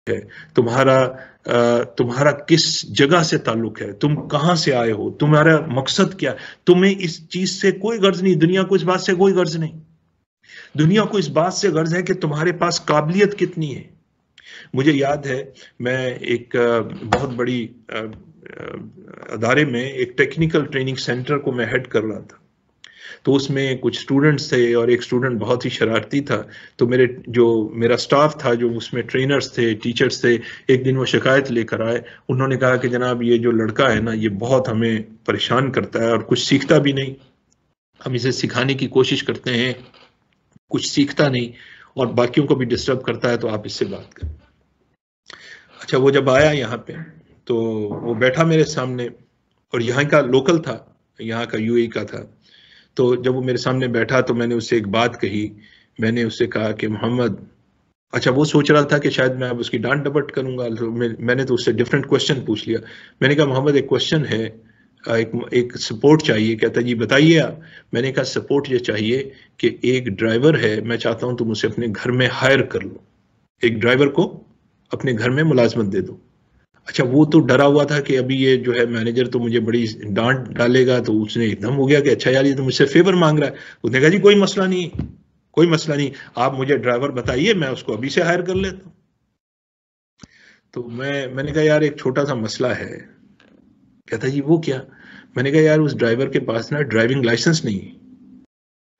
है, तुम्हारा किस जगह से ताल्लुक है, तुम कहां से आए हो, तुम्हारा मकसद क्या है। तुम्हें इस चीज से कोई गर्ज नहीं, दुनिया को इस बात से कोई गर्ज नहीं। दुनिया को इस बात से गर्ज है कि तुम्हारे पास काबिलियत कितनी है। मुझे याद है, मैं एक बहुत बड़ी अदारे में एक टेक्निकल ट्रेनिंग सेंटर को मैं हेड कर रहा था। तो उसमें कुछ स्टूडेंट्स थे और एक स्टूडेंट बहुत ही शरारती था। तो मेरा स्टाफ था, जो उसमें ट्रेनर्स थे, टीचर्स थे, एक दिन वो शिकायत लेकर आए। उन्होंने कहा कि जनाब, ये जो लड़का है ना, ये बहुत हमें परेशान करता है और कुछ सीखता भी नहीं। हम इसे सिखाने की कोशिश करते हैं, कुछ सीखता नहीं और बाकियों को भी डिस्टर्ब करता है, तो आप इससे बात करें। अच्छा, वो जब आया यहाँ पे तो वो बैठा मेरे सामने, और यहाँ का लोकल था, यहाँ का यूएई का था। तो जब वो मेरे सामने बैठा तो मैंने उससे एक बात कही। मैंने उससे कहा कि मोहम्मद, अच्छा, वो सोच रहा था कि शायद मैं अब उसकी डांट डपट करूंगा, तो मैंने तो उससे डिफरेंट क्वेश्चन पूछ लिया। मैंने कहा, मोहम्मद, एक क्वेश्चन है, एक सपोर्ट चाहिए। कहता, जी बताइए आप। मैंने कहा, सपोर्ट ये चाहिए कि एक ड्राइवर है, मैं चाहता हूं तुम उसे अपने घर में हायर कर लो, एक ड्राइवर को अपने घर में मुलाजमत दे दो। अच्छा, वो तो डरा हुआ था कि अभी ये जो है मैनेजर तो मुझे बड़ी डांट डालेगा, तो उसने एकदम हो गया कि अच्छा यार, ये तो मुझसे फेवर मांग रहा है। उसने कहा, जी कोई मसला नहीं, कोई मसला नहीं, आप मुझे ड्राइवर बताइए, मैं उसको अभी से हायर कर लेता हूं। तो मैंने कहा, यार एक छोटा सा मसला है। कहता, जी वो क्या। मैंने कहा, यार उस ड्राइवर के पास ना ड्राइविंग लाइसेंस नहीं है।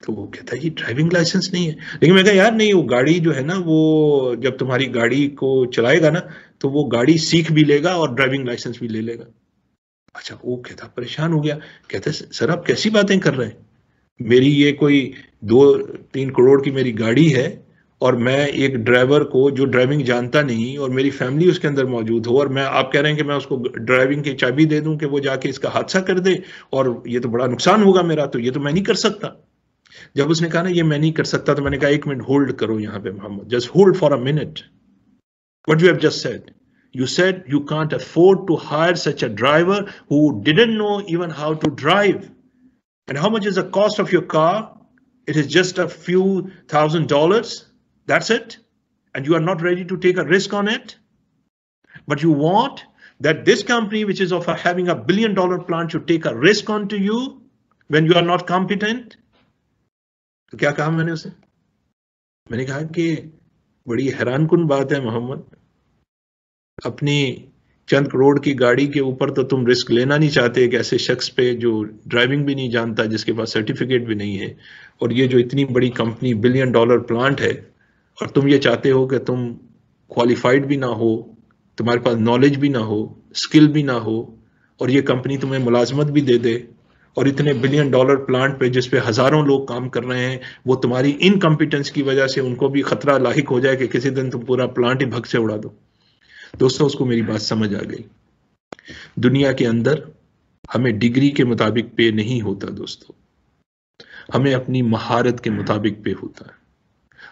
तो वो कहता है, ये ड्राइविंग लाइसेंस नहीं है। लेकिन मैं कहा, यार नहीं, वो गाड़ी जो है ना, वो जब तुम्हारी गाड़ी को चलाएगा ना, तो वो गाड़ी सीख भी लेगा और ड्राइविंग लाइसेंस भी ले लेगा। अच्छा, वो कहता, परेशान हो गया। कहता, सर आप कैसी बातें कर रहे हैं, मेरी ये कोई 2-3 करोड़ की मेरी गाड़ी है, और मैं एक ड्राइवर को जो ड्राइविंग जानता नहीं और मेरी फैमिली उसके अंदर मौजूद हो, और आप कह रहे हैं कि मैं उसको ड्राइविंग की चाबी दे दूं कि वो जाके इसका हादसा कर दे, और ये तो बड़ा नुकसान होगा मेरा, तो ये तो मैं नहीं कर सकता। जब उसने कहा ना ये मैं नहीं कर सकता, तो मैंने कहा, एक मिनट होल्ड करो यहाँ पे Mohammad, just hold for a minute. What you have just said, you said you can't afford to hire such a driver who didn't know even how to drive. And how much is the cost of your car? It is just a few $1,000s. That's it. And you are not ready to take a risk on it. But you want that this company, which is of having $1 billion plant, should take a risk onto you when you are not competent. तो क्या कहा मैंने उसे, मैंने कहा कि बड़ी हैरानकुन बात है मोहम्मद, अपनी चंद करोड़ की गाड़ी के ऊपर तो तुम रिस्क लेना नहीं चाहते एक ऐसे शख्स पे जो ड्राइविंग भी नहीं जानता, जिसके पास सर्टिफिकेट भी नहीं है, और ये जो इतनी बड़ी कंपनी $1 बिलियन प्लांट है, और तुम ये चाहते हो कि तुम क्वालिफाइड भी ना हो, तुम्हारे पास नॉलेज भी ना हो, स्किल भी ना हो, और ये कंपनी तुम्हें मुलाजमत भी दे दे, और इतने $1 बिलियन प्लांट पे जिस पे हजारों लोग काम कर रहे हैं, वो तुम्हारी इनकम्पिटेंस की वजह से उनको भी खतरा लाहिक हो जाए कि किसी दिन तुम पूरा प्लांट ही भग से उड़ा दो। दोस्तों, उसको मेरी बात समझ आ गई। दुनिया के अंदर हमें डिग्री के मुताबिक पे नहीं होता दोस्तों, हमें अपनी महारत के मुताबिक पे होता है,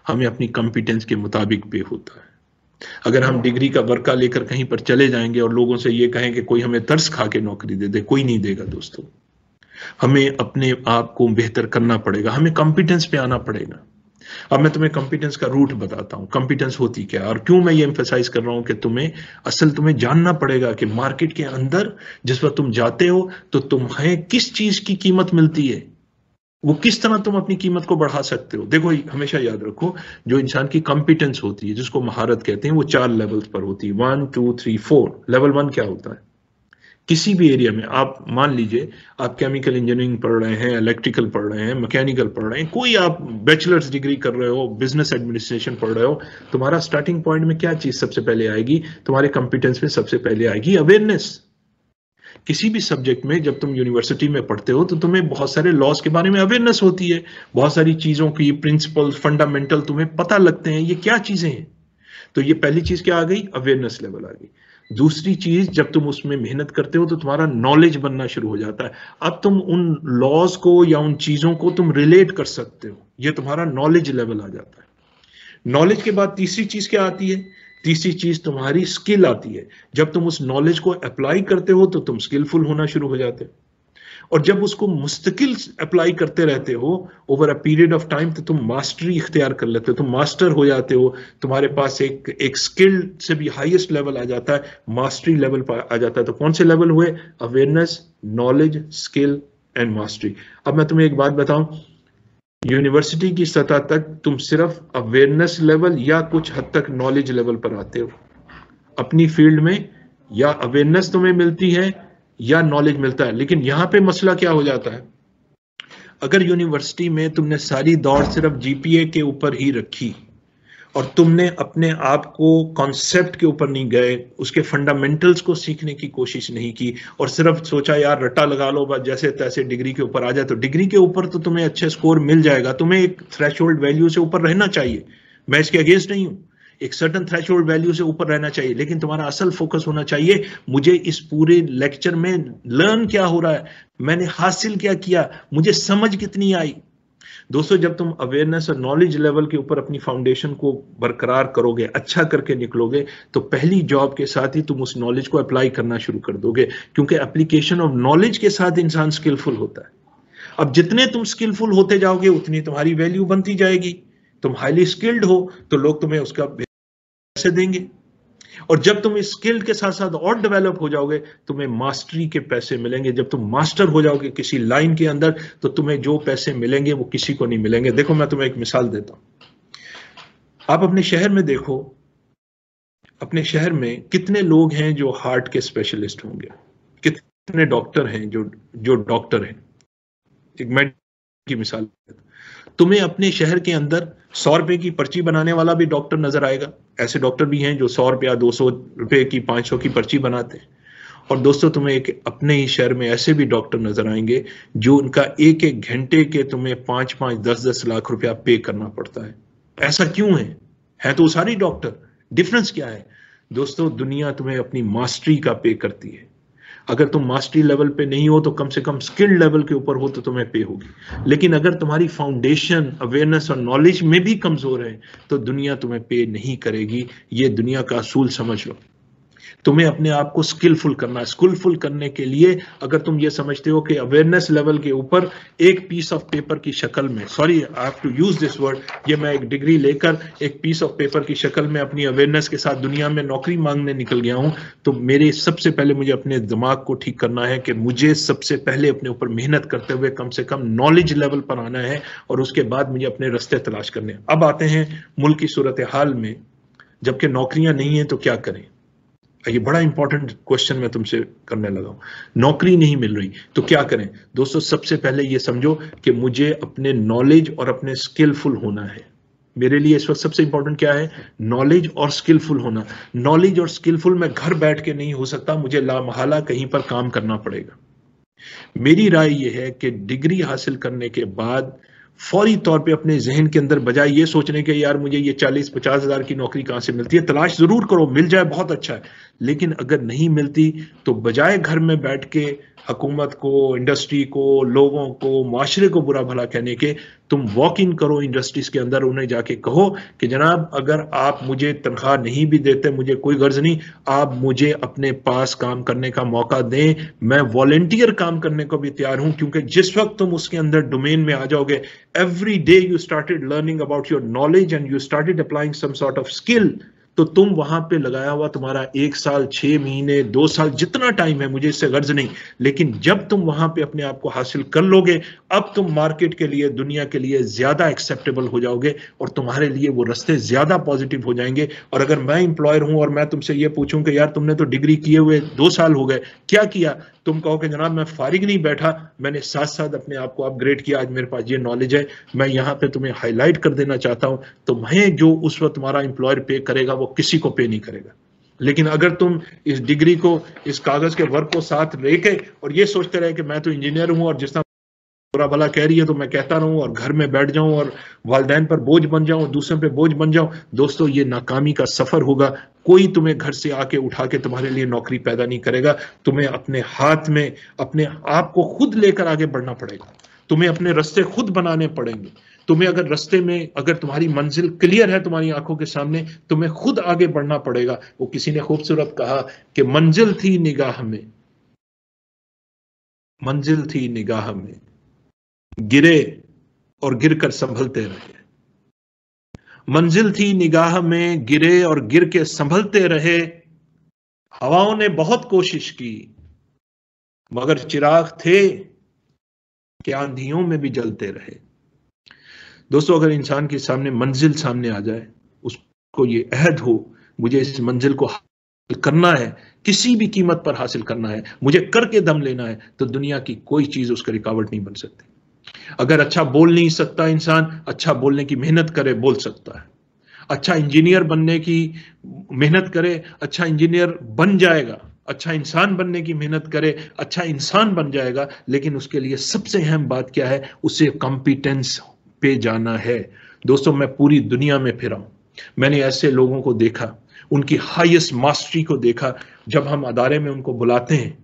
हमें अपनी कॉम्पिटेंस के मुताबिक पे होता है। अगर हम डिग्री का वर्का लेकर कहीं पर चले जाएंगे और लोगों से ये कहें कि कोई हमें तरस खा के नौकरी दे दे, कोई नहीं देगा दोस्तों। हमें अपने आप को बेहतर करना पड़ेगा, हमें कॉम्पिटेंस पे आना पड़ेगा। अब मैं तुम्हें कॉम्पिटेंस का रूट बताता हूं, कॉम्पिटेंस होती क्या है और क्यों मैं ये एम्फेसाइज कर रहा हूं कि तुम्हें जानना पड़ेगा कि मार्केट के अंदर जिस वक्त तुम जाते हो तो तुम्हें किस चीज की कीमत मिलती है, वो किस तरह तुम अपनी कीमत को बढ़ा सकते हो। देखो, हमेशा याद रखो, जो इंसान की कॉम्पिटेंस होती है, जिसको महारत कहते हैं, वो 4 लेवल्स पर होती है, 1 2 3 4। लेवल 1 क्या होता है, किसी भी एरिया में आप मान लीजिए आप केमिकल इंजीनियरिंग पढ़ रहे हैं, इलेक्ट्रिकल पढ़ रहे हैं, मैकेनिकल पढ़ रहे हैं, कोई आप बैचलर्स डिग्री कर रहे हो, बिजनेस एडमिनिस्ट्रेशन पढ़ रहे हो, तुम्हारा स्टार्टिंग पॉइंट में क्या चीज सबसे पहले आएगी, तुम्हारे कॉम्पिटेंस में सबसे पहले आएगी अवेयरनेस। किसी भी सब्जेक्ट में जब तुम यूनिवर्सिटी में पढ़ते हो तो तुम्हें बहुत सारे लॉज के बारे में अवेयरनेस होती है, बहुत सारी चीजों की प्रिंसिपल फंडामेंटल तुम्हें पता लगते हैं, ये क्या चीजें हैं। तो ये पहली चीज क्या आ गई, अवेयरनेस लेवल आ गई। दूसरी चीज, जब तुम उसमें मेहनत करते हो तो तुम्हारा नॉलेज बनना शुरू हो जाता है। अब तुम उन लॉज को या उन चीजों को तुम रिलेट कर सकते हो, ये तुम्हारा नॉलेज लेवल आ जाता है। नॉलेज के बाद तीसरी चीज क्या आती है, तीसरी चीज तुम्हारी स्किल आती है। जब तुम उस नॉलेज को अप्लाई करते हो तो तुम स्किलफुल होना शुरू हो जाते हो। और जब उसको मुस्तकिल अप्लाई करते रहते हो over a period of time, तो तुम मास्टरी इख्तियार कर लेते हो, तुम मास्टर हो जाते हो। तुम्हारे पास एक स्किल से भी हाईएस्ट लेवल आ जाता है, मास्टरी लेवल पर आ जाता है। तो कौन से लेवल हुए? Awareness, knowledge, skill and mastery. अब मैं तुम्हें एक बात बताऊं, यूनिवर्सिटी की सतह तक तुम सिर्फ अवेयरनेस लेवल या कुछ हद तक नॉलेज लेवल पर आते हो अपनी फील्ड में, या अवेयरनेस तुम्हें मिलती है या नॉलेज मिलता है। लेकिन यहां पे मसला क्या हो जाता है, अगर यूनिवर्सिटी में तुमने सारी दौड़ सिर्फ जीपीए के ऊपर ही रखी और तुमने अपने आप को कॉन्सेप्ट के ऊपर नहीं गए, उसके फंडामेंटल्स को सीखने की कोशिश नहीं की, और सिर्फ सोचा यार रट्टा लगा लो बस जैसे तैसे डिग्री के ऊपर आ जाए, तो डिग्री के ऊपर तो तुम्हें अच्छे स्कोर मिल जाएगा, तुम्हें एक थ्रेशोल्ड वैल्यू से ऊपर रहना चाहिए, मैं इसके अगेंस्ट नहीं हूं, एक सर्टन थ्रेशोल्ड वैल्यू से ऊपर रहना चाहिए, लेकिन तुम्हारा असल फोकस होना चाहिए मुझे इस पूरे लेक्चर में लर्न क्या हो रहा है, मैंने हासिल क्या किया, मुझे समझ कितनी आई। दोस्तों, जब तुम अवेयरनेस और नॉलेज लेवल के ऊपर अपनी फाउंडेशन को बरकरार करोगे, अच्छा करके निकलोगे, तो पहली जॉब के साथ ही तुम उस नॉलेज को अप्लाई करना शुरू कर दोगे, क्योंकि एप्लीकेशन ऑफ नॉलेज के साथ इंसान स्किलफुल होता है। अब जितने तुम स्किलफुल होते जाओगे उतनी तुम्हारी वैल्यू बनती जाएगी। तुम हाईली स्किल्ड हो तो लोग तुम्हें उसका पैसे देंगे, और जब तुम इस स्किल के साथ साथ और डेवलप हो जाओगे तुम्हें मास्टरी के पैसे मिलेंगे। जब तुम मास्टर हो जाओगे किसी लाइन के अंदर तो तुम्हें जो पैसे मिलेंगे वो किसी को नहीं मिलेंगे। देखो, मैं तुम्हें एक मिसाल देता हूं, आप अपने शहर में देखो, अपने शहर में कितने लोग हैं जो हार्ट के स्पेशलिस्ट होंगे, कितने डॉक्टर हैं जो डॉक्टर हैं। एक मैं की मिसाल, तुम्हें अपने शहर के अंदर 100 रुपए की पर्ची बनाने वाला भी डॉक्टर नजर आएगा। ऐसे डॉक्टर भी हैं जो 100 रुपया, 200 रुपए की, 500 की पर्ची बनाते हैं। और दोस्तों, तुम्हें एक अपने ही शहर में ऐसे भी डॉक्टर नजर आएंगे जो उनका एक एक घंटे के तुम्हें 5-5, 10-10 लाख रुपया पे करना पड़ता है। ऐसा क्यों है तो सारी डॉक्टर, डिफरेंस क्या है? दोस्तों, दुनिया तुम्हें अपनी मास्टरी का पे करती है। अगर तुम मास्टरी लेवल पे नहीं हो तो कम से कम स्किल्ड लेवल के ऊपर हो तो तुम्हें पे होगी। लेकिन अगर तुम्हारी फाउंडेशन अवेयरनेस और नॉलेज में भी कमजोर है तो दुनिया तुम्हें पे नहीं करेगी। ये दुनिया का असूल समझ लो। तुम्हें अपने आप को स्किलफुल करना है। स्किलफुल करने के लिए अगर तुम ये समझते हो कि अवेयरनेस लेवल के ऊपर एक पीस ऑफ पेपर की शक्ल में, sorry I have to use this word, ये मैं एक डिग्री लेकर एक पीस ऑफ पेपर की शक्ल में अपनी अवेयरनेस के साथ दुनिया में नौकरी मांगने निकल गया हूं, तो मेरे सबसे पहले मुझे अपने दिमाग को ठीक करना है कि मुझे सबसे पहले अपने ऊपर मेहनत करते हुए कम से कम नॉलेज लेवल पर आना है, और उसके बाद मुझे अपने रास्ते तलाश करने हैं। अब आते हैं मुल्क की सूरत हाल में, जबकि नौकरियां नहीं है तो क्या करें? ये बड़ा इंपॉर्टेंट क्वेश्चन मैं तुमसे करने लगा हूं। नौकरी नहीं मिल रही तो क्या करें? दोस्तों, सबसे पहले ये समझो कि मुझे अपने नॉलेज और अपने स्किलफुल होना है। मेरे लिए इस वक्त सबसे इंपॉर्टेंट क्या है? नॉलेज और स्किलफुल होना। नॉलेज और स्किलफुल मैं घर बैठ के नहीं हो सकता, मुझे लामहला कहीं पर काम करना पड़ेगा। मेरी राय यह है कि डिग्री हासिल करने के बाद फौरी तौर पे अपने जहन के अंदर, बजाय ये सोचने के यार मुझे ये 40-50 हज़ार की नौकरी कहां से मिलती है, तलाश जरूर करो, मिल जाए बहुत अच्छा है, लेकिन अगर नहीं मिलती तो बजाय घर में बैठ के हुकूमत को, इंडस्ट्री को, लोगों को, माशरे को बुरा भला कहने के, तुम वॉक इन करो इंडस्ट्रीज के अंदर, उन्हें जाके कहो कि जनाब अगर आप मुझे तनख्वाह नहीं भी देते, मुझे कोई गर्ज नहीं, आप मुझे अपने पास काम करने का मौका दें, मैं वॉलंटियर काम करने को भी तैयार हूं। क्योंकि जिस वक्त तुम उसके अंदर डोमेन में आ जाओगे, every day you started learning about your knowledge and you started applying some sort of skill, तो तुम वहां पे लगाया हुआ तुम्हारा 1 साल, 6 महीने, 2 साल, जितना टाइम है, मुझे इससे गर्ज नहीं, लेकिन जब तुम वहां पे अपने आप को हासिल कर लोगे, अब तुम मार्केट के लिए, दुनिया के लिए ज्यादा एक्सेप्टेबल हो जाओगे और तुम्हारे लिए वो रास्ते ज्यादा पॉजिटिव हो जाएंगे। और अगर मैं एम्प्लॉयर हूं और मैं तुमसे ये पूछूं कि यार तुमने तो डिग्री किए हुए 2 साल हो गए, क्या किया? तुम कहो कि जनाब मैं फारिग नहीं बैठा, मैंने साथ साथ अपने आप को अपग्रेड किया, आज मेरे पास ये नॉलेज है, मैं यहाँ पे तुम्हें हाईलाइट कर देना चाहता हूं, तो मैं जो उस वक्त तुम्हारा एम्प्लॉयर पे करेगा वो किसी को पे नहीं करेगा। लेकिन अगर तुम इस डिग्री को, इस कागज के वर्क को साथ लेके और ये सोचते रहे कि मैं तो इंजीनियर हूं और जिस तरह बुरा भला कह रही है तो मैं कहता रहूं और घर में बैठ जाऊं और वालिदैन पर बोझ बन जाऊं, दूसरों पे बोझ बन जाऊं, दोस्तों ये नाकामी का सफर होगा। कोई तुम्हें घर से आके उठा के तुम्हारे लिए नौकरी पैदा नहीं करेगा। तुम्हें अपने हाथ में अपने आप को खुद लेकर आगे बढ़ना पड़ेगा, तुम्हें अपने रास्ते खुद बनाने पड़ेंगे। तुम्हें अगर रास्ते में, अगर तुम्हारी मंजिल क्लियर है तुम्हारी आंखों के सामने, तुम्हें खुद आगे बढ़ना पड़ेगा। वो किसी ने खूबसूरत कहा कि मंजिल थी निगाह में, मंजिल थी निगाह में, गिरे और गिरकर संभलते रहे। मंजिल थी निगाह में, गिरे और गिर के संभलते रहे। हवाओं ने बहुत कोशिश की, मगर चिराग थे कि आंधियों में भी जलते रहे। दोस्तों, अगर इंसान के सामने मंजिल सामने आ जाए, उसको ये अहद हो, मुझे इस मंजिल को हासिल करना है, किसी भी कीमत पर हासिल करना है, मुझे करके दम लेना है, तो दुनिया की कोई चीज उसका रुकावट नहीं बन सकती। अगर अच्छा बोल नहीं सकता इंसान, अच्छा बोलने की मेहनत करे, बोल सकता है। अच्छा इंजीनियर बनने की मेहनत करे, अच्छा इंजीनियर बन जाएगा। अच्छा इंसान बनने की मेहनत करे, अच्छा इंसान बन जाएगा। लेकिन उसके लिए सबसे अहम बात क्या है? उसे कॉम्पिटेंस पे जाना है। दोस्तों, मैं पूरी दुनिया में फिरा हूं, मैंने ऐसे लोगों को देखा, उनकी हाईएस्ट मास्टरी को देखा। जब हम अदारे में उनको बुलाते हैं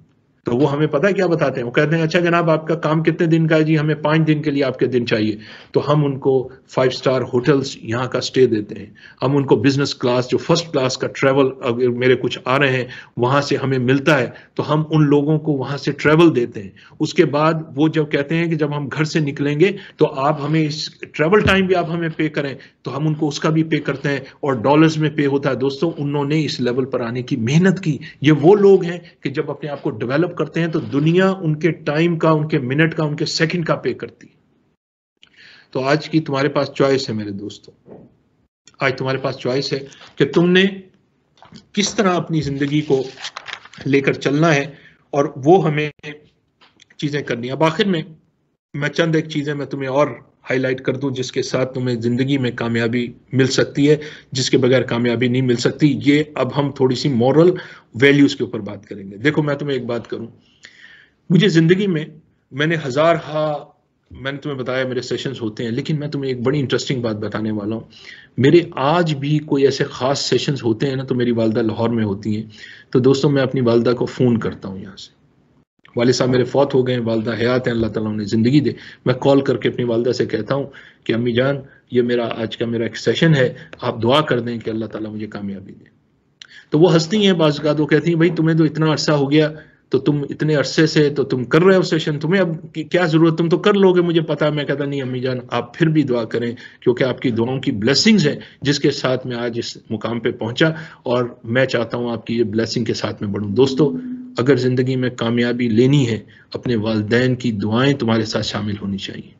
तो वो हमें पता है क्या बताते हैं? वो कहते हैं, अच्छा जनाब आपका काम कितने दिन का है? जी हमें 5 दिन के लिए आपके दिन चाहिए। तो हम उनको 5 स्टार होटल्स यहाँ का स्टे देते हैं। हम उनको बिजनेस क्लास, जो फर्स्ट क्लास का ट्रैवल, अगर मेरे कुछ आ रहे हैं वहाँ से हमें मिलता है, तो हम उन लोगों को वहाँ से ट्रैवल देते हैं। उसके बाद वो जब कहते हैं कि जब हम घर से निकलेंगे तो आप हमें इस ट्रैवल टाइम भी आप हमें पे करें, तो हम उनको उसका भी पे करते हैं, और डॉलर्स में पे होता है। दोस्तों, उन्होंने इस लेवल पर आने की मेहनत की। ये वो लोग हैं कि जब अपने आप को डेवलप करते हैं तो दुनिया उनके टाइम का, उनके मिनट का, उनके सेकंड का पे करती है। तो आज की तुम्हारे पास चॉइस है मेरे दोस्तों, आज तुम्हारे पास चॉइस है कि तुमने किस तरह अपनी जिंदगी को लेकर चलना है, और वो हमें चीजें करनी है। अब आखिर में मैं चंद एक चीजें मैं तुम्हें और हाईलाइट कर दूं जिसके साथ तुम्हें जिंदगी में कामयाबी मिल सकती है, जिसके बगैर कामयाबी नहीं मिल सकती। ये अब हम थोड़ी सी मॉरल वैल्यूज के ऊपर बात करेंगे। देखो, मैं तुम्हें एक बात करूं, मुझे जिंदगी में मैंने मैंने तुम्हें बताया मेरे सेशंस होते हैं, लेकिन मैं तुम्हें एक बड़ी इंटरेस्टिंग बात बताने वाला हूँ। मेरे आज भी कोई ऐसे खास सेशंस होते हैं ना, तो मेरी वालदा लाहौर में होती हैं। तो दोस्तों, मैं अपनी वालदा को फ़ोन करता हूँ यहाँ से। वालिद साहब मेरे फौत हो गए, वालदा हयात हैं, अल्लाह ताला उन्हें ज़िंदगी दे। मैं कॉल करके अपनी वालदा से कहता हूँ कि अम्मी जान, ये मेरा आज का मेरा एक सेशन है, आप दुआ कर दें कि अल्लाह ताला मुझे कामयाबी दे। तो वो हंसती हैं बाज़ औक़ात, वो कहती हैं, भाई तुम्हें तो इतना अरसा हो गया, तो तुम इतने अरसे से तो तुम कर रहे हो सेशन, तुम्हें अब क्या ज़रूरत, तुम तो कर लोगे, मुझे पता है। मैं कहता नहीं अम्मी जान, आप फिर भी दुआ करें, क्योंकि आपकी दुआओं की ब्लेसिंग्स है जिसके साथ मैं आज इस मुकाम पे पहुंचा, और मैं चाहता हूं आपकी ये ब्लेसिंग के साथ में बढ़ूं। दोस्तों, अगर ज़िंदगी में कामयाबी लेनी है, अपने वालिदैन की दुआएं तुम्हारे साथ शामिल होनी चाहिए।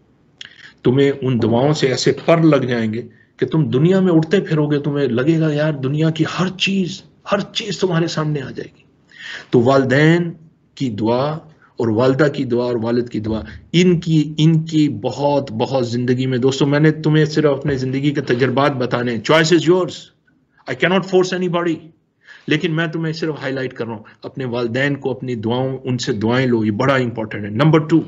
तुम्हें उन दुआओं से ऐसे पर लग जाएंगे कि तुम दुनिया में उठते फिरोगे, तुम्हें लगेगा यार दुनिया की हर चीज़ तुम्हारे सामने आ जाएगी। तो वालिदैन की दुआ और वालिदा की दुआ और वालिद की दुआ, इनकी बहुत बहुत जिंदगी में, दोस्तों मैंने तुम्हें सिर्फ अपने जिंदगी के तजर्बात बताने, choice is yours, I can not force anybody, लेकिन मैं तुम्हें सिर्फ हाईलाइट कर रहा हूं, अपने वालिदैन को अपनी दुआओं, उनसे दुआएं लो, ये बड़ा इंपॉर्टेंट है। नंबर 2,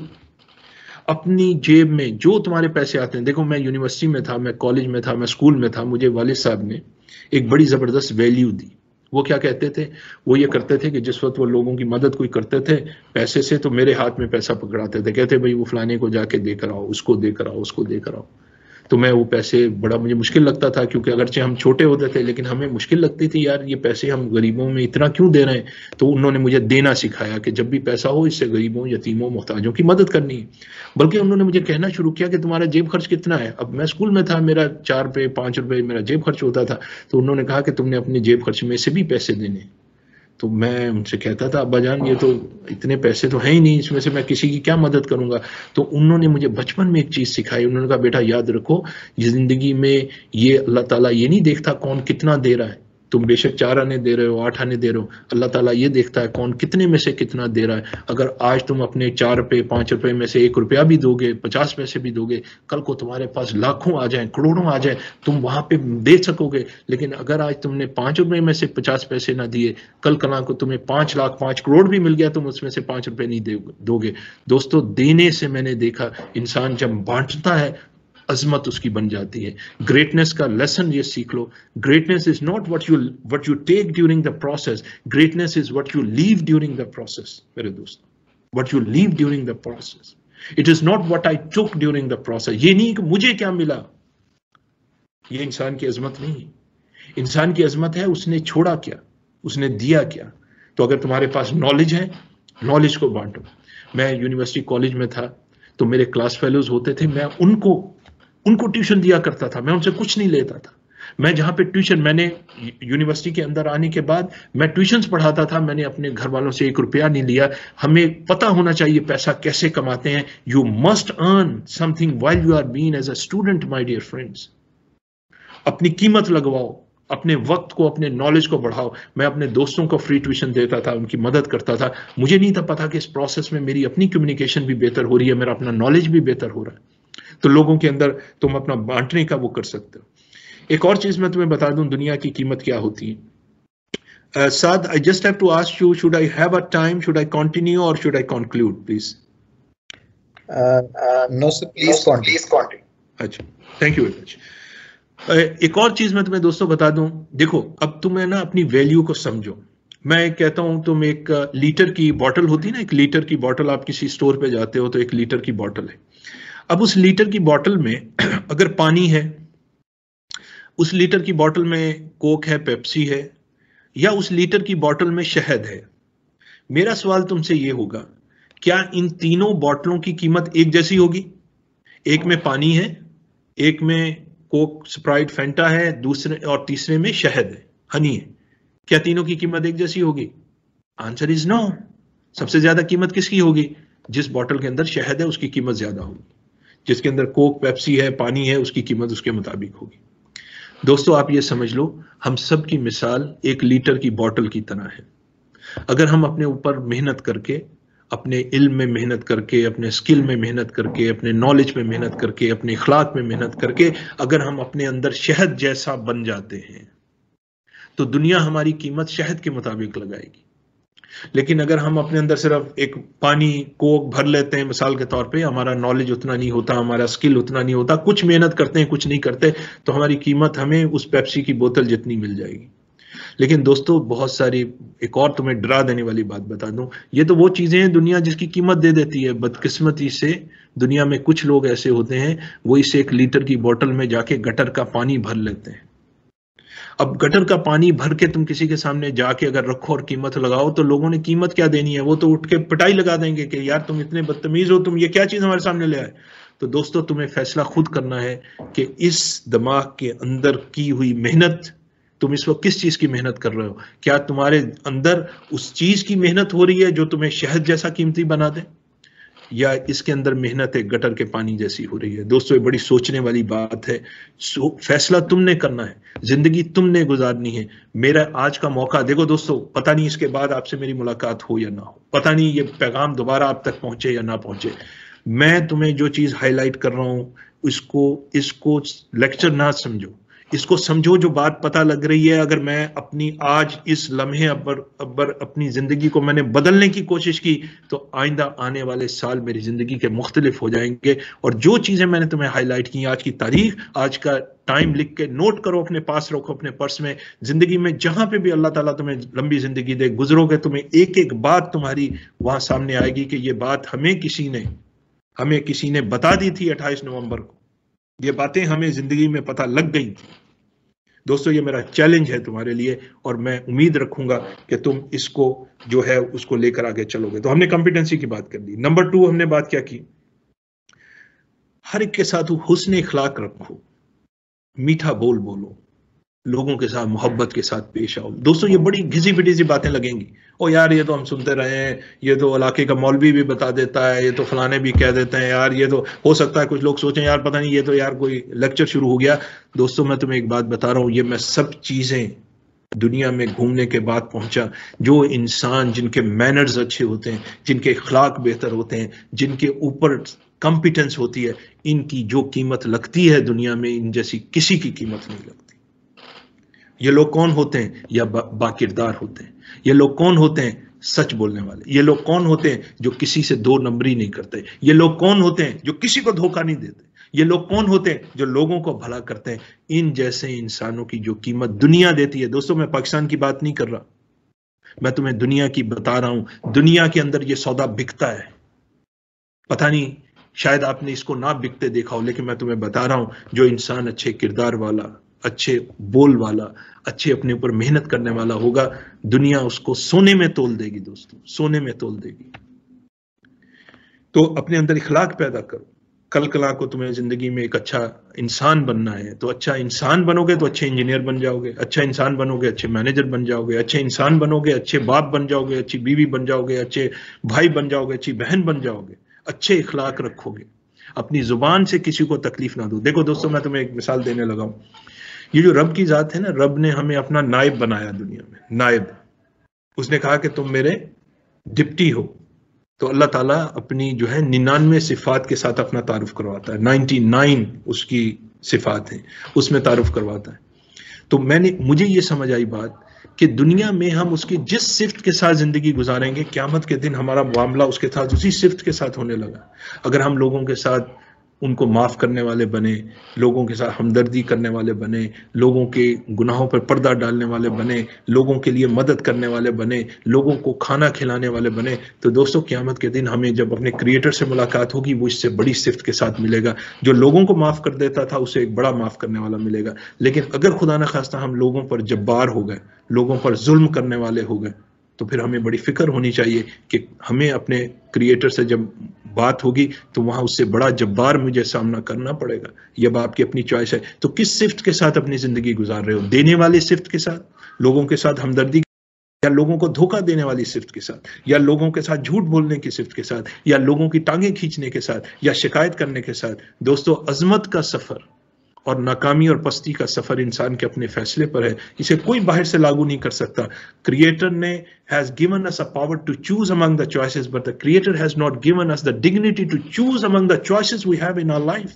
अपनी जेब में जो तुम्हारे पैसे आते हैं, देखो मैं यूनिवर्सिटी में था, मैं कॉलेज में था, मैं स्कूल में था, मुझे वालिद साहब ने एक बड़ी ज़बरदस्त वैल्यू दी। वो क्या कहते थे? वो ये करते थे कि जिस वक्त वो लोगों की मदद कोई करते थे पैसे से, तो मेरे हाथ में पैसा पकड़ाते थे, कहते भाई वो फलाने को जाके देकर आओ, उसको देकर आओ, उसको देकर आओ। तो मैं वो पैसे, बड़ा मुझे मुश्किल लगता था, क्योंकि अगरचे हम छोटे होते थे लेकिन हमें मुश्किल लगती थी, यार ये पैसे हम गरीबों में इतना क्यों दे रहे हैं। तो उन्होंने मुझे देना सिखाया कि जब भी पैसा हो, इससे गरीबों, यतीमों, मोहताजों की मदद करनी है। बल्कि उन्होंने मुझे कहना शुरू किया कि तुम्हारा जेब खर्च कितना है। अब मैं स्कूल में था, मेरा 4 रुपये 5 रुपये मेरा जेब खर्च होता था। तो उन्होंने कहा कि तुमने अपने जेब खर्च में से भी पैसे देने। तो मैं उनसे कहता था, अब्बा जान ये तो इतने पैसे तो हैं ही नहीं, इसमें से मैं किसी की क्या मदद करूंगा। तो उन्होंने मुझे बचपन में एक चीज़ सिखाई, उन्होंने कहा बेटा याद रखो, ये ज़िंदगी में ये अल्लाह ताला ये नहीं देखता कौन कितना दे रहा है, तुम बेशक 4 आने दे रहे हो, 8 आने दे रहे हो, अल्लाह ताला ये देखता है कौन कितने में से कितना दे रहा है। अगर आज तुम अपने 4 रुपये 5 रुपये में से 1 रुपया भी दोगे, 50 पैसे भी दोगे, कल को तुम्हारे पास लाखों आ जाए, करोड़ों आ जाए, तुम वहां पे दे सकोगे। लेकिन अगर आज तुमने 5 रुपये में से 50 पैसे ना दिए, कल कला को तुम्हें 5 लाख 5 करोड़ भी मिल गया, तुम उसमें से 5 रुपये नहीं दोगे। दोस्तों, देने से मैंने देखा, इंसान जब बांटता है अजमत उसकी बन जाती है। ग्रेटनेस का लेसन ये सीख लो, greatness is not what you take during the process, greatness is what you leave during the process. मेरे दोस्त, what you leave during the process, it is not what I took during the process. ये नहीं कि मुझे क्या मिला, ये इंसान की अजमत नहीं है। इंसान की अजमत है उसने छोड़ा क्या, उसने दिया क्या। तो अगर तुम्हारे पास नॉलेज है, नॉलेज को बांटो। मैं यूनिवर्सिटी कॉलेज में था तो मेरे क्लास फेलोज होते थे, मैं उनको ट्यूशन दिया करता था, मैं उनसे कुछ नहीं लेता था। मैं जहाँ पे ट्यूशन, मैंने यूनिवर्सिटी के अंदर आने के बाद मैं ट्यूशन्स पढ़ाता था, मैंने अपने घर वालों से 1 रुपया नहीं लिया। हमें पता होना चाहिए पैसा कैसे कमाते हैं। You must earn something while you are being as a student my dear friends. अपनी कीमत लगवाओ, अपने वक्त को, अपने नॉलेज को बढ़ाओ। मैं अपने दोस्तों को फ्री ट्यूशन देता था, उनकी मदद करता था। मुझे नहीं था पता कि इस प्रोसेस में मेरी अपनी कम्युनिकेशन भी बेहतर हो रही है, मेरा अपना नॉलेज भी बेहतर हो रहा है। तो लोगों के अंदर तुम अपना बांटने का वो कर सकते हो। एक और चीज मैं तुम्हें बता दूं, दुनिया की कीमत क्या होती है। Saad, I just have to ask you, should I have a time, should I continue और should I conclude please? No sir, please continue. अच्छा, थैंक यू वेरी मच। एक और चीज मैं तुम्हें दोस्तों बता दूं, देखो अब तुम्हें ना अपनी वैल्यू को समझो। मैं कहता हूं तुम एक लीटर की बॉटल होती है ना, 1 लीटर की बॉटल, आप किसी स्टोर पे जाते हो तो 1 लीटर की बॉटल है। अब उस लीटर की बॉटल में अगर पानी है, उस लीटर की बॉटल में कोक है, पेप्सी है, या उस लीटर की बॉटल में शहद है। मेरा सवाल तुमसे ये होगा, क्या इन तीनों बॉटलों की कीमत एक जैसी होगी? एक में पानी है, एक में कोक, स्प्राइट, फेंटा है, दूसरे और तीसरे में शहद है, हनी है। क्या तीनों की कीमत एक जैसी होगी? Answer is no. सबसे ज्यादा कीमत किसकी होगी? जिस बॉटल के अंदर शहद है उसकी कीमत ज्यादा होगी, जिसके अंदर कोक, पेप्सी है, पानी है, उसकी कीमत उसके मुताबिक होगी। दोस्तों आप ये समझ लो, हम सब की मिसाल 1 लीटर की बोतल की तरह है। अगर हम अपने ऊपर मेहनत करके, अपने इल्म में मेहनत करके, अपने स्किल में मेहनत करके, अपने नॉलेज में मेहनत करके, अपने इखलाक में मेहनत करके अगर हम अपने अंदर शहद जैसा बन जाते हैं तो दुनिया हमारी कीमत शहद के मुताबिक लगाएगी। लेकिन अगर हम अपने अंदर सिर्फ एक पानी, कोक भर लेते हैं मिसाल के तौर पे, हमारा नॉलेज उतना नहीं होता, हमारा स्किल उतना नहीं होता, कुछ मेहनत करते हैं कुछ नहीं करते, तो हमारी कीमत हमें उस पेप्सी की बोतल जितनी मिल जाएगी। लेकिन दोस्तों बहुत सारी, एक और तुम्हें डरा देने वाली बात बता दूं, ये तो वो चीजें हैं दुनिया जिसकी कीमत दे देती है। बदकिस्मती से दुनिया में कुछ लोग ऐसे होते हैं, वो इस 1 लीटर की बोतल में जाके गटर का पानी भर लेते हैं। अब गटर का पानी भर के तुम किसी के सामने जाके अगर रखो और कीमत लगाओ तो लोगों ने कीमत क्या देनी है? वो तो उठ के पिटाई लगा देंगे कि यार तुम इतने बदतमीज हो, तुम ये क्या चीज हमारे सामने ले आए। तो दोस्तों तुम्हें फैसला खुद करना है कि इस दिमाग के अंदर की हुई मेहनत, तुम इस वक्त किस चीज की मेहनत कर रहे हो? क्या तुम्हारे अंदर उस चीज की मेहनत हो रही है जो तुम्हें शहद जैसा कीमती बना दे, या इसके अंदर मेहनत एक गटर के पानी जैसी हो रही है? दोस्तों ये बड़ी सोचने वाली बात है। फैसला तुमने करना है, जिंदगी तुमने गुजारनी है। मेरा आज का मौका देखो दोस्तों, पता नहीं इसके बाद आपसे मेरी मुलाकात हो या ना हो, पता नहीं ये पैगाम दोबारा आप तक पहुंचे या ना पहुंचे। मैं तुम्हें जो चीज हाईलाइट कर रहा हूं इसको लेक्चर ना समझो, इसको समझो जो बात पता लग रही है। अगर मैं अपनी आज इस लम्हे अब्बर अपनी जिंदगी को मैंने बदलने की कोशिश की तो आइंदा आने वाले साल मेरी जिंदगी के मुख्तलिफ हो जाएंगे। और जो चीजें मैंने तुम्हें हाईलाइट की, आज की तारीख, आज का टाइम लिख के नोट करो, अपने पास रखो, अपने पर्स में। जिंदगी में जहां पे भी अल्लाह ताला तुम्हें लंबी जिंदगी दे, गुजरोगे, तुम्हें एक एक बात तुम्हारी वहां सामने आएगी कि ये बात हमें किसी ने बता दी थी 28 नवंबर को, ये बातें हमें जिंदगी में पता लग गई थी। दोस्तों ये मेरा चैलेंज है तुम्हारे लिए और मैं उम्मीद रखूंगा कि तुम इसको जो है उसको लेकर आगे चलोगे। तो हमने कॉम्पिटेंसी की बात कर ली। नंबर 2 हमने बात क्या की? हर एक के साथ हुस्न इखलाक रखो, मीठा बोल बोलो, लोगों के साथ मोहब्बत के साथ पेश आओ। दोस्तों ये बड़ी घिसी पिटी सी बातें लगेंगी, ओ यार ये तो हम सुनते रहे हैं, ये तो इलाके का मौलवी भी बता देता है, ये तो फलाने भी कह देते हैं, यार ये तो हो सकता है कुछ लोग सोचें यार पता नहीं ये तो यार कोई लेक्चर शुरू हो गया। दोस्तों मैं तुम्हें एक बात बता रहा हूं, ये मैं सब चीजें दुनिया में घूमने के बाद पहुंचा। जो इंसान जिनके मैनर्स अच्छे होते हैं, जिनके इखलाक बेहतर होते हैं, जिनके ऊपर कॉम्पिटेंस होती है, इनकी जो कीमत लगती है दुनिया में, इन जैसी किसी की कीमत नहीं लगती। ये लोग कौन होते हैं? या बाकिरदार होते हैं। ये लोग कौन होते हैं? सच बोलने वाले। ये लोग कौन होते हैं? जो किसी से 2 नंबरी नहीं करते। ये लोग कौन होते हैं? जो किसी को धोखा नहीं देते। ये लोग कौन होते हैं? जो लोगों को भला करते हैं। इन जैसे इंसानों की जो कीमत दुनिया देती है, दोस्तों मैं पाकिस्तान की बात नहीं कर रहा, मैं तुम्हें दुनिया की बता रहा हूं। दुनिया के अंदर ये सौदा बिकता है, पता नहीं शायद आपने इसको ना बिकते देखा हो, लेकिन मैं तुम्हें बता रहा हूं, जो इंसान अच्छे किरदार वाला, अच्छे बोल वाला, अच्छे अपने ऊपर मेहनत करने वाला होगा, दुनिया उसको सोने में तोल देगी। दोस्तों सोने में तोल देगी। तो अपने अंदर इखलाक पैदा करो। कल कला को तुम्हें जिंदगी में एक अच्छा इंसान बनना है, तो अच्छा इंसान बनोगे तो अच्छे इंजीनियर बन जाओगे, अच्छा इंसान बनोगे अच्छे मैनेजर बन जाओगे, अच्छे इंसान बनोगे अच्छे बाप बन जाओगे, अच्छी बीवी बन जाओगे, अच्छे भाई बन जाओगे, अच्छी बहन बन जाओगे, अच्छे इखलाक रखोगे, अपनी जुबान से किसी को तकलीफ ना दो। देखो दोस्तों, मैं तुम्हें एक मिसाल देने लगा हूं। ये जो रब की जात है ना, रब ने हमें अपना नायब बनाया दुनिया में, नायब। उसने कहा कि तुम मेरे डिप्टी हो। तो अल्लाह ताला अपनी जो है 99 सिफात के साथ अपना तारुफ करवाता है, 99 उसकी सिफात हैं, उसमें तारुफ करवाता है। तो मुझे ये समझ आई बात कि दुनिया में हम उसकी जिस सिफ्त के साथ जिंदगी गुजारेंगे, क़यामत के दिन हमारा मामला उसके साथ उसी सिफ्त के साथ होने लगा। अगर हम लोगों के साथ उनको माफ़ करने वाले बने, लोगों के साथ हमदर्दी करने वाले बने, लोगों के गुनाहों पर पर्दा डालने वाले बने, लोगों के लिए मदद करने वाले बने, लोगों को खाना खिलाने वाले बने, तो दोस्तों क़यामत के दिन हमें जब अपने क्रिएटर से मुलाकात होगी, वो इससे बड़ी सिफ्त के साथ मिलेगा। जो लोगों को माफ़ कर देता था, उसे एक बड़ा माफ़ करने वाला मिलेगा। लेकिन अगर खुदा न खास्ता हम लोगों पर जब्बार हो गए, लोगों पर जुल्म करने वाले हो गए, तो फिर हमें बड़ी फिक्र होनी चाहिए कि हमें अपने क्रिएटर से जब बात होगी तो वहां उससे बड़ा जब्बार मुझे सामना करना पड़ेगा। यह आपकी अपनी चॉइस है। तो किस सिफ्त के साथ अपनी जिंदगी गुजार रहे हो? देने वाली सिफ्त के साथ, लोगों के साथ हमदर्दी, या लोगों को धोखा देने वाली सिफ्त के साथ, या लोगों के साथ झूठ बोलने की सिफ्त के साथ, या लोगों की टांगें खींचने के साथ, या शिकायत करने के साथ? दोस्तों, अजमत का सफर और नाकामी और पस्ती का सफर इंसान के अपने फैसले पर है। इसे कोई बाहर से लागू नहीं कर सकता। क्रिएटर ने has given us a power to choose among the choices, but the creator has not given us the dignity to choose among the choices we have in our life.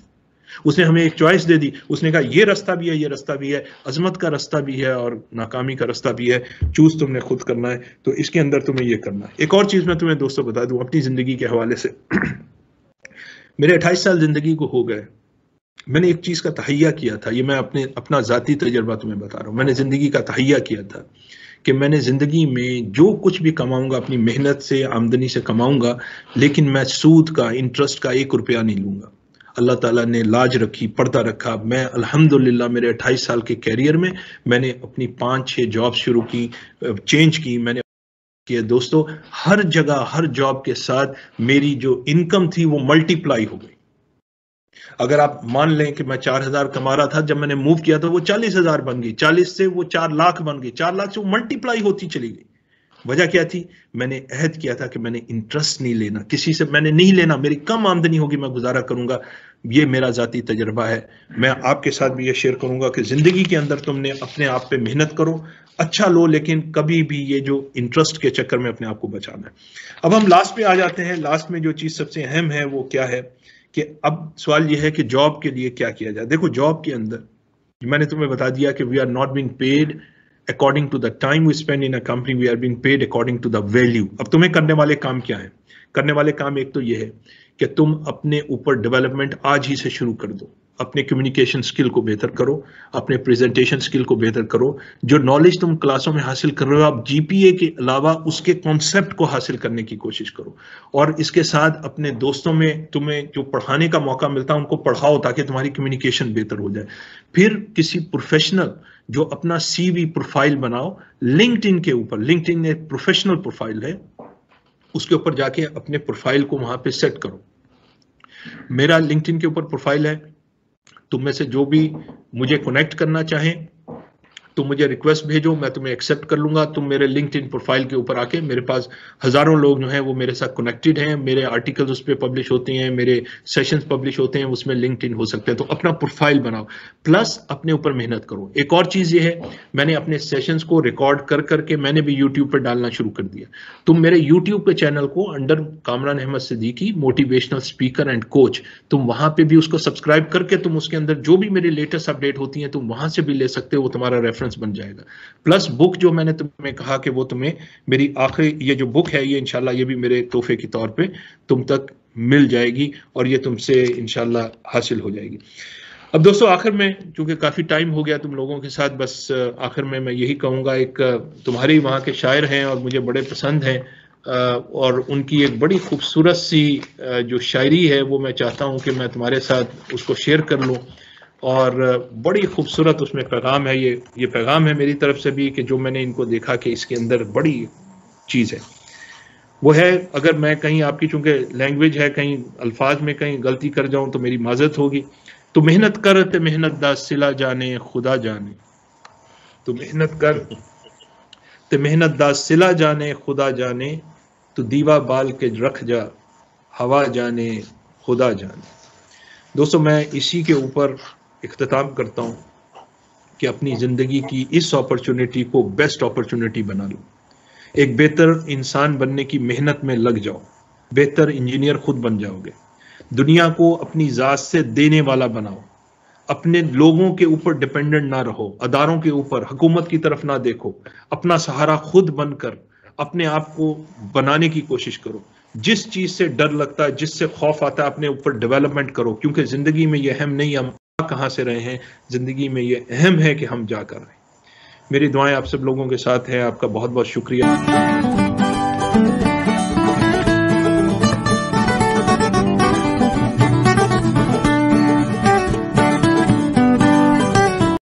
उसने हमें एक चॉइस दे दी। उसने कहा ये रास्ता भी है, ये रास्ता भी है, अजमत का रास्ता भी है और नाकामी का रास्ता भी है। चूज तुमने खुद करना है। तो इसके अंदर तुम्हें ये करना है। एक और चीज मैं तुम्हें दोस्तों बता दूं अपनी जिंदगी के हवाले से। मेरे 28 साल जिंदगी को हो गए। मैंने एक चीज का तहैया किया था, ये मैं अपना जाती तजर्बा तुम्हें बता रहा हूँ। मैंने जिंदगी का तहैया किया था कि मैंने जिंदगी में जो कुछ भी कमाऊंगा अपनी मेहनत से, आमदनी से कमाऊंगा, लेकिन मैं सूद का, इंटरेस्ट का 1 रुपया नहीं लूंगा। अल्लाह ताला ने लाज रखी, पर्दा रखा। मैं अल्हम्दुलिल्लाह मेरे 28 साल के कैरियर में मैंने अपनी 5-6 जॉब शुरू की, चेंज की मैंने किया। दोस्तों, हर जगह हर जॉब के साथ मेरी जो इनकम थी वो मल्टीप्लाई हो गई। अगर आप मान लें कि मैं 4,000 कमा रहा था, जब मैंने मूव किया तो वो 40,000 बन गई, 40 से वो 4 लाख बन गई, 4 लाख से वो मल्टीप्लाई होती चली गई। वजह क्या थी? मैंने अहद किया था कि मैंने इंटरेस्ट नहीं लेना, किसी से मैंने नहीं लेना। मेरी कम आमदनी होगी, मैं गुजारा करूंगा। ये मेरा जाती तजर्बा है। मैं आपके साथ भी ये शेयर करूंगा कि जिंदगी के अंदर तुमने अपने आप पे मेहनत करो, अच्छा लो, लेकिन कभी भी ये जो इंटरेस्ट के चक्कर में अपने आप को बचाना है। अब हम लास्ट पे आ जाते हैं। लास्ट में जो चीज सबसे अहम है वो क्या है कि अब सवाल यह है कि जॉब के लिए क्या किया जाए। देखो, जॉब के अंदर मैंने तुम्हें बता दिया कि we are not being paid according to the time we spend in a company, we are being paid according to the value. अब तुम्हें करने वाले काम क्या है? करने वाले काम एक तो ये है कि तुम अपने ऊपर डेवलपमेंट आज ही से शुरू कर दो। अपने कम्युनिकेशन स्किल को बेहतर करो, अपने प्रेजेंटेशन स्किल को बेहतर करो। जो नॉलेज तुम क्लासों में हासिल कर रहे हो, आप जीपीए के अलावा उसके कॉन्सेप्ट को हासिल करने की कोशिश करो। और इसके साथ अपने दोस्तों में तुम्हें जो पढ़ाने का मौका मिलता है उनको पढ़ाओ, ताकि तुम्हारी कम्युनिकेशन बेहतर हो जाए। फिर किसी प्रोफेशनल जो अपना सीवी प्रोफाइल बनाओ, लिंक्डइन के ऊपर। लिंक्डइन एक प्रोफेशनल प्रोफाइल है, उसके ऊपर जाके अपने प्रोफाइल को वहां पे सेट करो। मेरा लिंक्डइन के ऊपर प्रोफाइल है। तुम में से जो भी मुझे कनेक्ट करना चाहें, तुम मुझे रिक्वेस्ट भेजो, मैं तुम्हें एक्सेप्ट कर लूंगा। तुम मेरे लिंक्डइन प्रोफाइल के ऊपर आके, मेरे पास हजारों लोग जो हैं वो मेरे साथ कनेक्टेड हैं, मेरे आर्टिकल्स उस पर पब्लिश होते हैं, मेरे सेशंस पब्लिश होते हैं, उसमें लिंक्डइन हो सकते हैं। तो अपना प्रोफाइल बनाओ, प्लस अपने ऊपर मेहनत करो। एक और चीज ये है, मैंने अपने सेशंस को रिकॉर्ड कर करके मैंने भी यूट्यूब पर डालना शुरू कर दिया। तुम मेरे यूट्यूब के चैनल को under Kamran Ahmed Siddiqui motivational speaker and coach, तुम वहां पे भी उसको सब्सक्राइब करके तुम उसके अंदर जो भी मेरी लेटेस्ट अपडेट होती है तुम वहां से भी ले सकते हो, वो तुम्हारा रेफरेंस बन जाएगा। प्लस बुक जो मैंने तुम्हें कहा कि वो तुम्हें मेरी आखिरी ये जो बुक है, ये इंशाल्लाह ये भी मेरे तोहफे के तौर पे तुम तक मिल जाएगी और ये तुमसे इंशाल्लाह हासिल हो जाएगी। अब दोस्तों, आखिर में चूंकि काफी टाइम हो गया तुम लोगों के साथ, बस आखिर में मैं यही कहूंगा, एक तुम्हारे वहाँ के शायर हैं और मुझे बड़े पसंद हैं, और उनकी एक बड़ी खूबसूरत सी जो शायरी है वो मैं चाहता हूँ कि मैं तुम्हारे साथ उसको शेयर कर लूँ। और बड़ी खूबसूरत उसमें पैगाम है। ये पैगाम है मेरी तरफ से भी कि जो मैंने इनको देखा कि इसके अंदर बड़ी चीज़ है। वो है, अगर मैं कहीं आपकी चूंकि लैंग्वेज है कहीं अल्फाज में कहीं गलती कर जाऊं तो मेरी माजरत होगी। तो मेहनत कर ते मेहनत दा सिला जाने खुदा जाने, तो मेहनत कर ते मेहनत दा सिला जाने खुदा जाने, तो दीवा बाल के रख जा हवा जाने खुदा जाने। दोस्तों मैं इसी के ऊपर इख्तिताम करता हूँ कि अपनी ज़िंदगी की इस अपॉर्चुनिटी को बेस्ट अपॉर्चुनिटी बना लो। एक बेहतर इंसान बनने की मेहनत में लग जाओ, बेहतर इंजीनियर खुद बन जाओगे। दुनिया को अपनी ज़ात से देने वाला बनाओ, अपने लोगों के ऊपर डिपेंडेंट ना रहो, अदारों के ऊपर, हुकूमत की तरफ ना देखो, अपना सहारा खुद बनकर अपने आप को बनाने की कोशिश करो। जिस चीज से डर लगता है, जिससे खौफ आता है, अपने ऊपर डेवलपमेंट करो, क्योंकि जिंदगी में यह अहम नहीं हम कहां से रहे हैं, जिंदगी में यह अहम है कि हम जा कर रहे हैं। मेरी दुआएं आप सब लोगों के साथ है। आपका बहुत बहुत शुक्रिया।